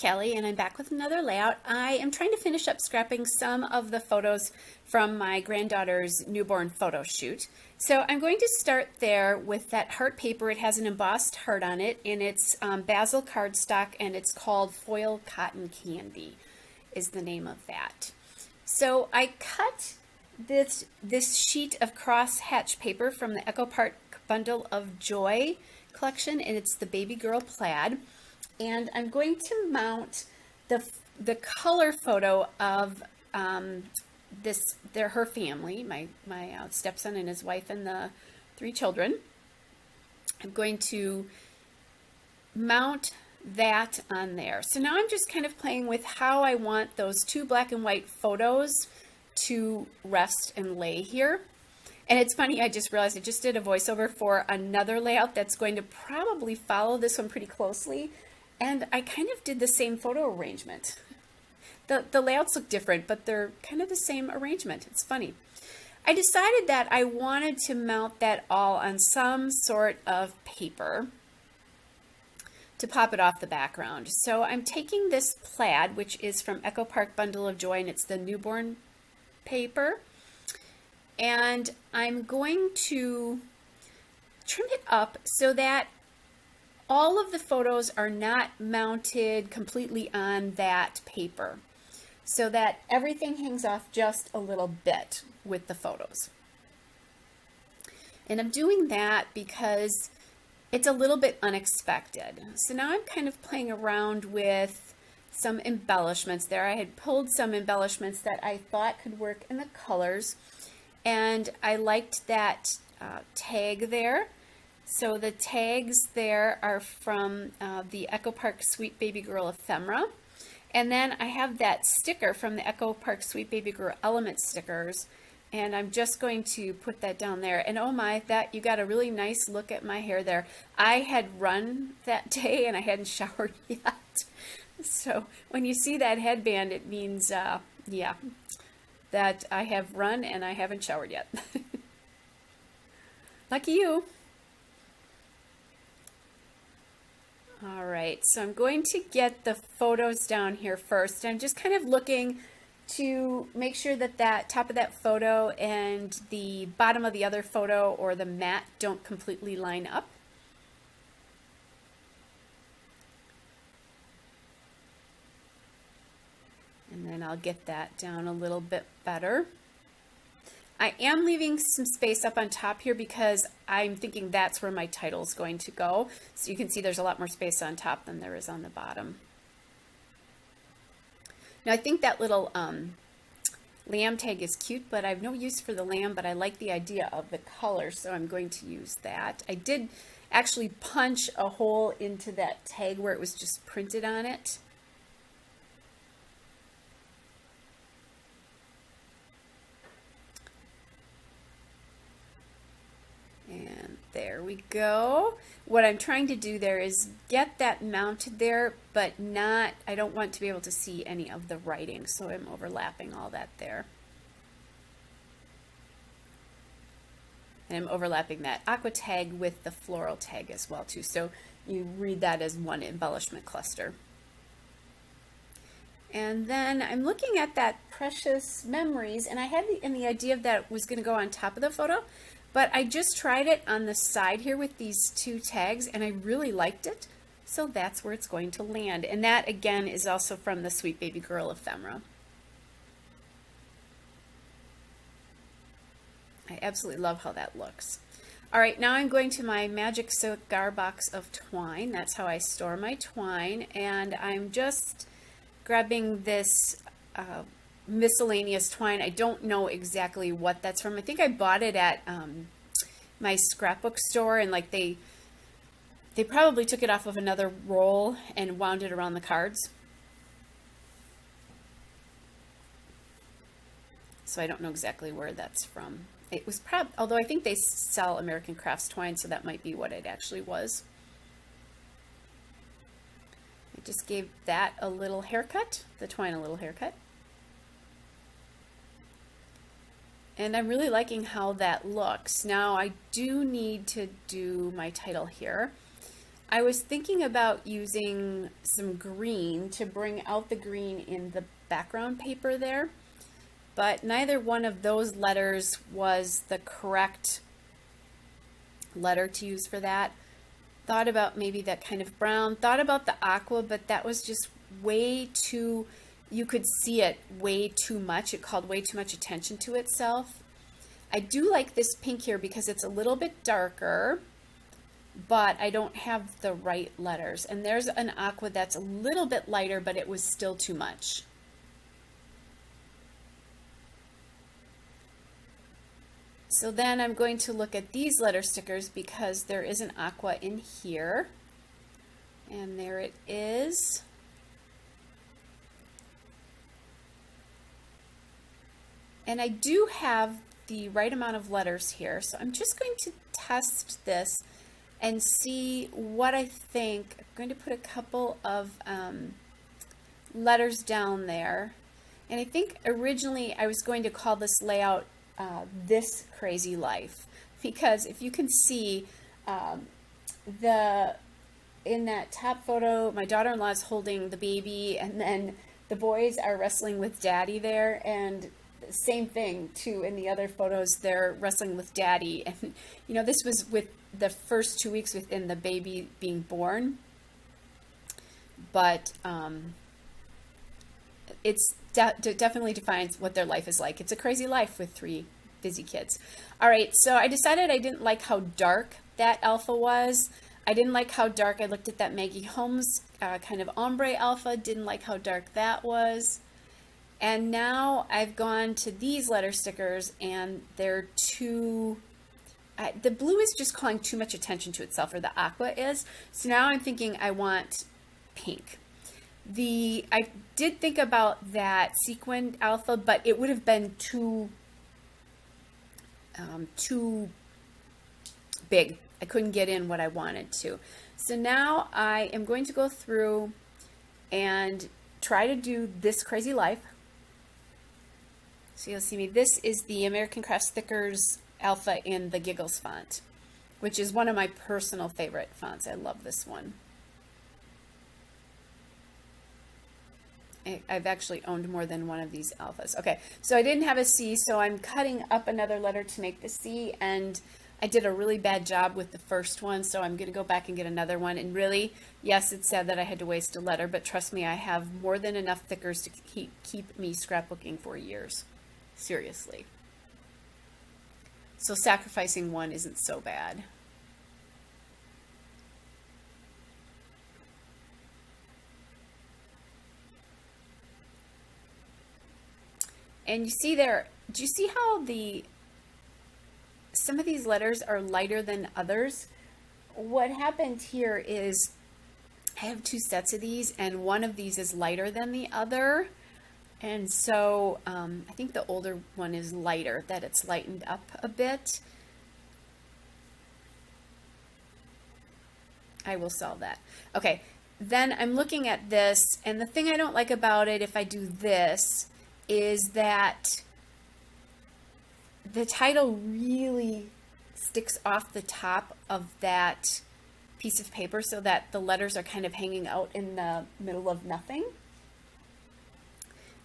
Kelly, and I'm back with another layout. I am trying to finish up scrapping some of the photos from my granddaughter's newborn photo shoot. So I'm going to start there with that heart paper. It has an embossed heart on it, and it's basil cardstock, and it's called Foil Cotton Candy is the name of that. So I cut this sheet of crosshatch paper from the Echo Park Bundle of Joy collection, and it's the baby girl plaid. And I'm going to mount the color photo of her family, my stepson and his wife and the 3 children. I'm going to mount that on there. So now I'm just kind of playing with how I want those 2 black and white photos to rest and lay here. And it's funny, I just realized I just did a voiceover for another layout that's going to probably follow this one pretty closely. And I kind of did the same photo arrangement. The layouts look different, but they're kind of the same arrangement. It's funny. I decided that I wanted to mount that all on some sort of paper to pop it off the background. So I'm taking this plaid, which is from Echo Park Bundle of Joy, and it's the newborn paper. And I'm going to trim it up so that all of the photos are not mounted completely on that paper, so that everything hangs off just a little bit with the photos. And I'm doing that because it's a little bit unexpected. So now I'm kind of playing around with some embellishments there. I had pulled some embellishments that I thought could work in the colors, and I liked that tag there. So the tags there are from the Echo Park Sweet Baby Girl ephemera. And then I have that sticker from the Echo Park Sweet Baby Girl element stickers. And I'm just going to put that down there. And oh my, you got a really nice look at my hair there. I had run that day and I hadn't showered yet. So when you see that headband, it means, yeah, that I have run and I haven't showered yet. Lucky you. All right, so I'm going to get the photos down here first. I'm just kind of looking to make sure that that top of that photo and the bottom of the other photo or the mat don't completely line up. And then I'll get that down a little bit better. I am leaving some space up on top here because I'm thinking that's where my title is going to go. So you can see there's a lot more space on top than there is on the bottom. Now I think that little lamb tag is cute, but I have no use for the lamb, but I like the idea of the color, so I'm going to use that. I did actually punch a hole into that tag where it was just printed on it. And there we go. What I'm trying to do there is get that mounted there, but not, I don't want to be able to see any of the writing, so I'm overlapping all that there. And I'm overlapping that aqua tag with the floral tag as well too, so you read that as one embellishment cluster. And then I'm looking at that Precious Memories, and I had the idea that it was going to go on top of the photo. But I just tried it on the side here with these 2 tags, and I really liked it. So that's where it's going to land. And that, again, is also from the Sweet Baby Girl ephemera. I absolutely love how that looks. All right, now I'm going to my Magic Cigar box of twine. That's how I store my twine. And I'm just grabbing this miscellaneous twine. I don't know exactly what that's from. I think I bought it at my scrapbook store, and like they probably took it off of another roll and wound it around the cards. So I don't know exactly where that's from. It was probably, although I think they sell American Crafts twine, so that might be what it actually was. I just gave that a little haircut, the twine a little haircut. And I'm really liking how that looks. Now I do need to do my title here. I was thinking about using some green to bring out the green in the background paper there, but neither one of those letters was the correct letter to use for that. Thought about maybe that kind of brown, thought about the aqua, but that was just way too, you could see it way too much. It called way too much attention to itself. I do like this pink here because it's a little bit darker, but I don't have the right letters. And there's an aqua that's a little bit lighter, but it was still too much. So then I'm going to look at these letter stickers because there is an aqua in here. And there it is. And I do have the right amount of letters here. So I'm just going to test this and see what I think. I'm going to put a couple of letters down there. And I think originally I was going to call this layout This Crazy Life, because if you can see in that top photo, my daughter-in-law is holding the baby, and then the boys are wrestling with daddy there, and same thing too in the other photos, they're wrestling with daddy. And you know, this was with the first 2 weeks within the baby being born, but it's definitely defines what their life is like. It's a crazy life with 3 busy kids. All right, so I decided I didn't like how dark that alpha was. I didn't like how dark, I looked at that Maggie Holmes kind of ombre alpha, didn't like how dark that was. And now I've gone to these letter stickers, and they're too, the blue is just calling too much attention to itself, or the aqua is. So now I'm thinking I want pink. I did think about that sequined alpha, but it would have been too big. I couldn't get in what I wanted to. So now I am going to go through and try to do This Crazy Life. So you'll see me. This is the American Craft Stickers alpha in the Giggles font, which is one of my personal favorite fonts. I love this one. I've actually owned more than one of these alphas. Okay, so I didn't have a C, so I'm cutting up another letter to make the C, and I did a really bad job with the first one, so I'm going to go back and get another one. And really, yes, it's sad that I had to waste a letter, but trust me, I have more than enough thickers to keep me scrapbooking for years. Seriously. So sacrificing one isn't so bad. And you see there, do you see how some of these letters are lighter than others? What happened here is I have 2 sets of these, and one of these is lighter than the other. And so I think the older one is lighter, that it's lightened up a bit. I will solve that. Okay, then I'm looking at this, and the thing I don't like about it if I do this is that the title really sticks off the top of that piece of paper so that the letters are kind of hanging out in the middle of nothing.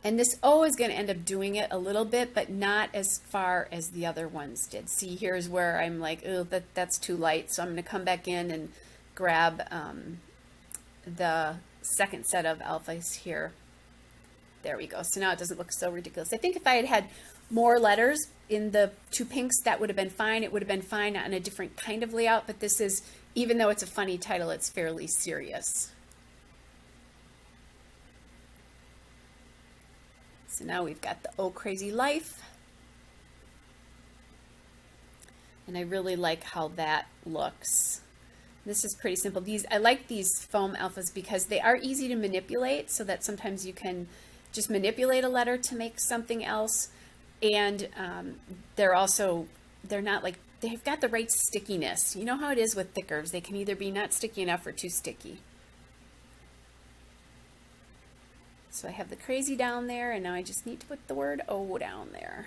And this O is going to end up doing it a little bit, but not as far as the other ones did. See, here's where I'm like, oh, that's too light. So I'm going to come back in and grab the second set of alphas here. There we go. So now it doesn't look so ridiculous. I think if I had had more letters in the 2 pinks, that would have been fine. It would have been fine on a different kind of layout, but this is, even though it's a funny title, it's fairly serious. So now we've got the Oh Crazy Life. And I really like how that looks. This is pretty simple. I like these foam alphas because they are easy to manipulate, so that sometimes you can just manipulate a letter to make something else. And they're not like, they've got the right stickiness. You know how it is with thickers. They can either be not sticky enough or too sticky. So I have the crazy down there, and now I just need to put the word O down there.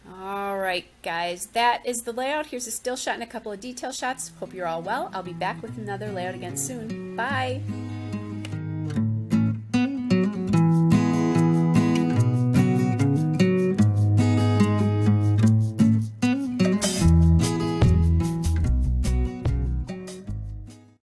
All right. right, guys, that is the layout. Here's a still shot and a couple of detail shots. Hope you're all well. I'll be back with another layout again soon. Bye.